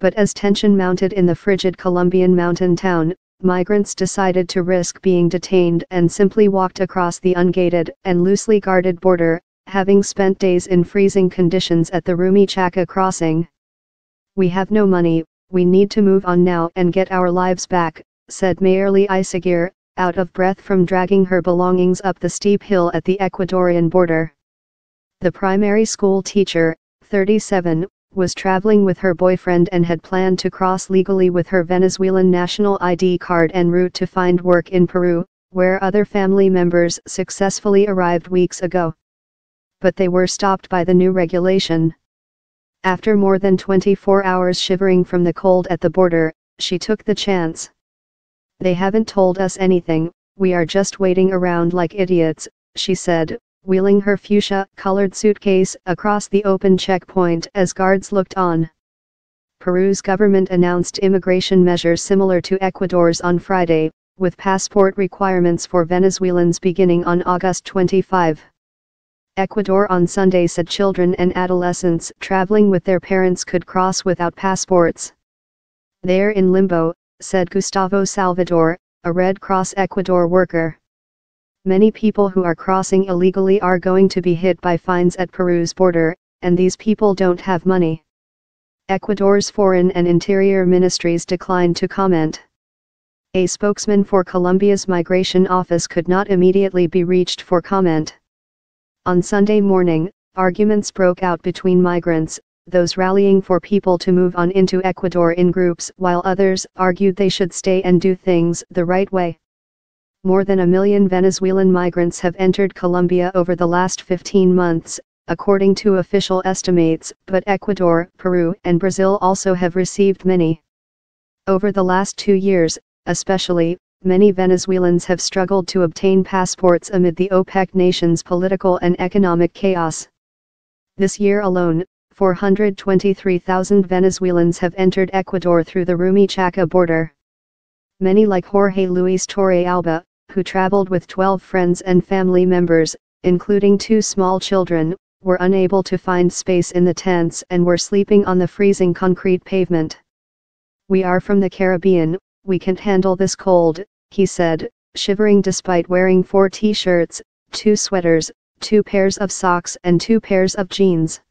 But as tension mounted in the frigid Colombian mountain town, migrants decided to risk being detained and simply walked across the ungated and loosely guarded border, having spent days in freezing conditions at the Rumichaca crossing. "We have no money, we need to move on now and get our lives back," said Mayerly Isaguirre, out of breath from dragging her belongings up the steep hill at the Ecuadorian border. The primary school teacher, 37, was traveling with her boyfriend and had planned to cross legally with her Venezuelan national ID card en route to find work in Peru, where other family members successfully arrived weeks ago. But they were stopped by the new regulation. After more than 24 hours shivering from the cold at the border, she took the chance. "They haven't told us anything, we are just waiting around like idiots," she said, wheeling her fuchsia-colored suitcase across the open checkpoint as guards looked on. Peru's government announced immigration measures similar to Ecuador's on Friday, with passport requirements for Venezuelans beginning on August 25. Ecuador on Sunday said children and adolescents traveling with their parents could cross without passports. "They're in limbo," said Gustavo Salvador, a Red Cross Ecuador worker. "Many people who are crossing illegally are going to be hit by fines at Peru's border, and these people don't have money." Ecuador's Foreign and Interior Ministries declined to comment. A spokesman for Colombia's migration office could not immediately be reached for comment. On Sunday morning, arguments broke out between migrants, those rallying for people to move on into Ecuador in groups while others argued they should stay and do things the right way. More than 1 million Venezuelan migrants have entered Colombia over the last 15 months, according to official estimates, but Ecuador, Peru, and Brazil also have received many. Over the last 2 years, especially, many Venezuelans have struggled to obtain passports amid the OPEC nations' political and economic chaos. This year alone, 423,000 Venezuelans have entered Ecuador through the Rumichaca border. Many like Jorge Luis Torrealba, who traveled with 12 friends and family members, including 2 small children, were unable to find space in the tents and were sleeping on the freezing concrete pavement. "We are from the Caribbean, we can't handle this cold," he said, shivering despite wearing 4 t-shirts, 2 sweaters, 2 pairs of socks and 2 pairs of jeans.